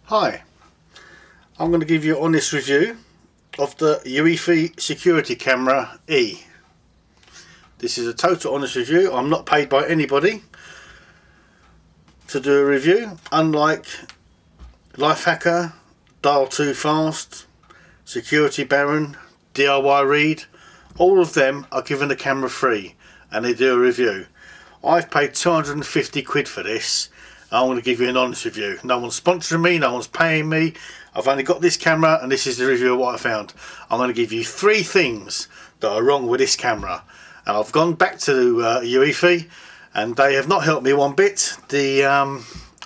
Hi, I'm going to give you an honest review of the Eufy Security Camera E. This is a total honest review. I'm not paid by anybody to do a review, unlike Lifehacker, Dial Too Fast, Security Baron, DIY Read. All of them are given the camera free and they do a review. I've paid 250 quid for this. I'm going to give you an honest review. No one's sponsoring me, no one's paying me. I've only got this camera and this is the review of what I found. I'm going to give you 3 things that are wrong with this camera. And I've gone back to Eufy and they have not helped me one bit. The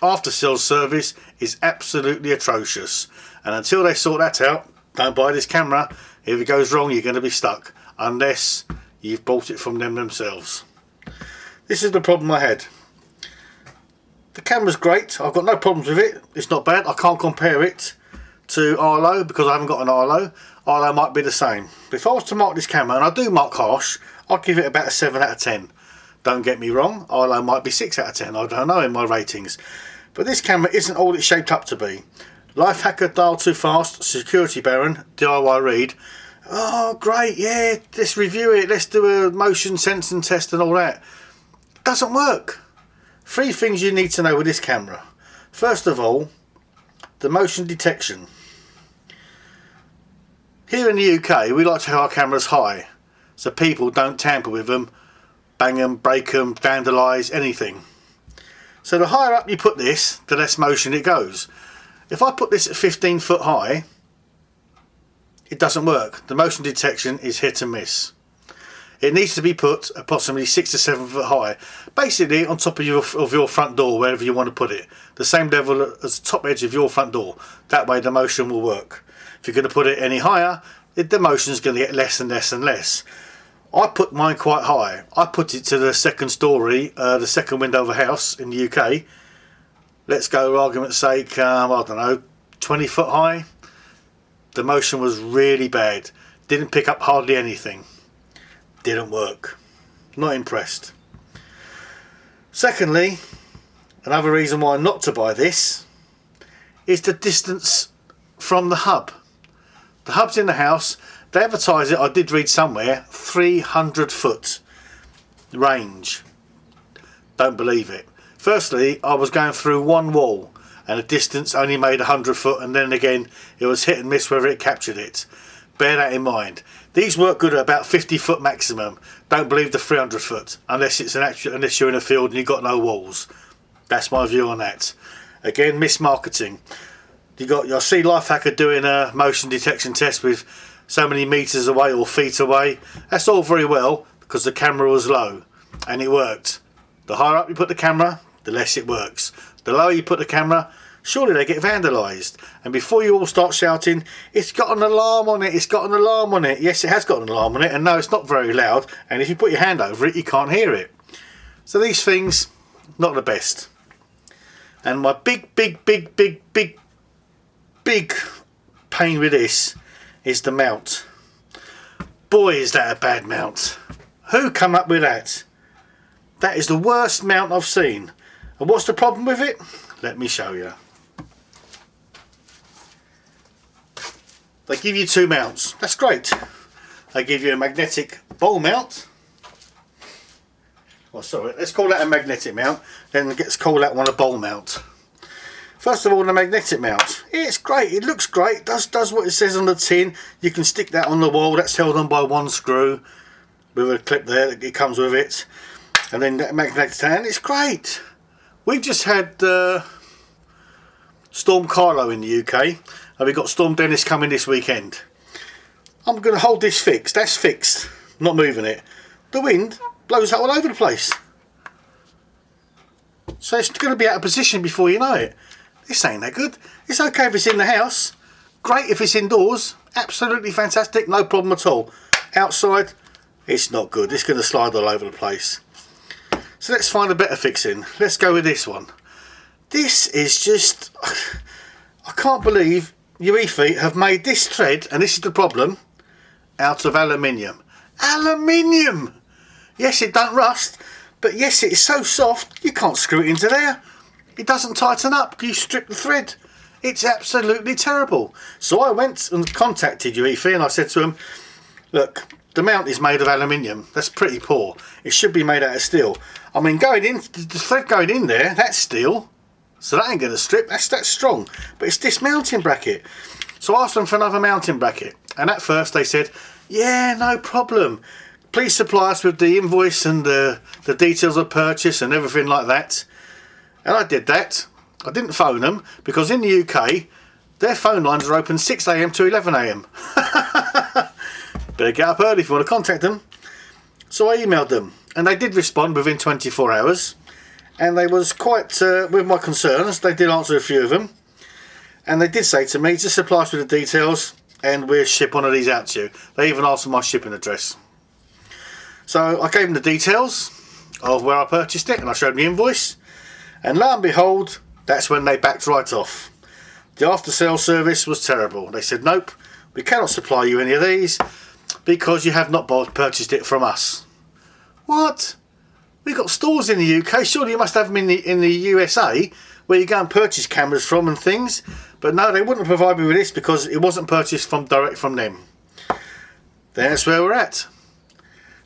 after sales service is absolutely atrocious. And until they sort that out, don't buy this camera. If it goes wrong, you're going to be stuck. Unless you've bought it from them themselves. This is the problem I had. The camera's great, I've got no problems with it, it's not bad. I can't compare it to Arlo because I haven't got an Arlo. Arlo might be the same. But if I was to mark this camera, and I do mark harsh, I'd give it about a 7 out of 10. Don't get me wrong, Arlo might be 6 out of 10, I don't know in my ratings. But this camera isn't all it's shaped up to be. Lifehacker, Dial Too Fast, Security Baron, DIY Read. Oh great, yeah, let's review it, let's do a motion sensing test and all that. Doesn't work. 3 things you need to know with this camera. First of all, the motion detection. Here in the UK we like to have our cameras high so people don't tamper with them, bang them, break them, vandalise, anything. So the higher up you put this, the less motion it goes. If I put this at 15 foot high, it doesn't work. The motion detection is hit and miss. It needs to be put approximately 6 to 7 foot high, basically on top of your front door, wherever you want to put it. The same level as the top edge of your front door. That way the motion will work. If you're going to put it any higher, the motion is going to get less and less and less. I put mine quite high. I put it to the second story, the second window of a house in the UK. Let's go, for argument's sake, I don't know, 20 foot high. The motion was really bad. Didn't pick up hardly anything. Didn't work. Not impressed. Secondly, another reason why not to buy this is the distance from the hub. The hub's in the house. They advertise it, I did read somewhere, 300 foot range. Don't believe it. Firstly, I was going through one wall and the distance only made 100 foot, and then again it was hit and miss whether it captured it. Bear that in mind. These work good at about 50 foot maximum. Don't believe the 300 foot unless unless you're in a field and you've got no walls. That's my view on that. Again, mismarketing. You'll see Lifehacker doing a motion detection test with so many meters away or feet away. That's all very well because the camera was low and it worked. The higher up you put the camera, the less it works. The lower you put the camera, surely they get vandalised. And before you all start shouting, it's got an alarm on it, it's got an alarm on it. Yes, it has got an alarm on it, and no, it's not very loud, and if you put your hand over it, you can't hear it. So these things, not the best. And my big pain with this is the mount. Boy, is that a bad mount. Who come up with that? That is the worst mount I've seen. And what's the problem with it? Let me show you. They give you 2 mounts. That's great. They give you a magnetic ball mount. Oh, sorry, let's call that a magnetic mount. Then let's call that one a ball mount. First of all, the magnetic mount. It's great. It looks great. Does what it says on the tin. You can stick that on the wall. That's held on by 1 screw with a clip there. It comes with it. And then that magnetic stand. It's great. We've just had Storm Carlo in the UK, and we've got Storm Dennis coming this weekend. I'm going to hold this fixed. That's fixed. Not moving it. The wind blows that all over the place. So it's going to be out of position before you know it. This ain't that good. It's okay if it's in the house. Great if it's indoors. Absolutely fantastic. No problem at all. Outside, it's not good. It's going to slide all over the place. So let's find a better fixing. Let's go with this one. This is just... I can't believe Eufy have made this thread, and this is the problem, out of aluminium. Aluminium! Yes, it don't rust, but yes, it is so soft you can't screw it into there. It doesn't tighten up. You strip the thread. It's absolutely terrible. So I went and contacted Eufy and I said to them, look, the mount is made of aluminium. That's pretty poor. It should be made out of steel. I mean, going in, the thread going in there, that's steel. So that ain't going to strip. That's strong. But it's this mounting bracket. So I asked them for another mounting bracket. And at first they said, yeah, no problem. Please supply us with the invoice and the details of purchase and everything like that. And I did that. I didn't phone them because in the UK, their phone lines are open 6 AM to 11 AM. Better get up early if you want to contact them. So I emailed them and they did respond within 24 hours. And they was quite, with my concerns, they did answer a few of them. And they did say to me, just supply us with the details and we'll ship one of these out to you. They even asked for my shipping address. So I gave them the details of where I purchased it and I showed them the invoice. And lo and behold, that's when they backed right off. The after sale service was terrible. They said, nope, we cannot supply you any of these because you have not purchased it from us. What? We've got stores in the UK, surely you must have them in the USA where you go and purchase cameras from and things. But no, they wouldn't provide me with this because it wasn't purchased direct from them. That's where we're at.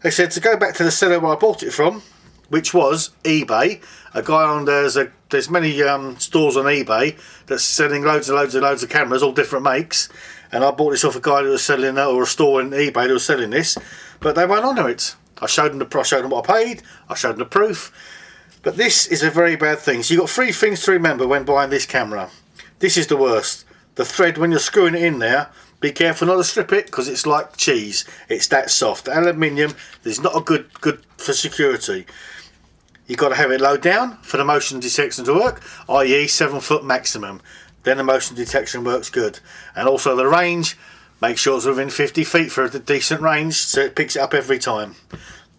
They said to go back to the seller where I bought it from, which was eBay. A guy on there's many stores on eBay that's selling loads of cameras, all different makes. And I bought this off a guy who was selling that, or a store in eBay that was selling this, but they won't honour it. I showed them what I paid. I showed them the proof. But this is a very bad thing. So you've got 3 things to remember when buying this camera. This is the worst. The thread when you're screwing it in there. Be careful not to strip it because it's like cheese. It's that soft. Aluminium is not a good for security. You've got to have it low down for the motion detection to work, i.e. 7 foot maximum. Then the motion detection works good. And also the range, make sure it's within 50 feet for a decent range so it picks it up every time.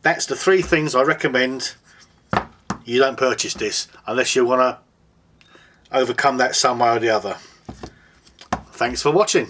That's the 3 things I recommend you don't purchase this unless you want to overcome that some way or the other. Thanks for watching.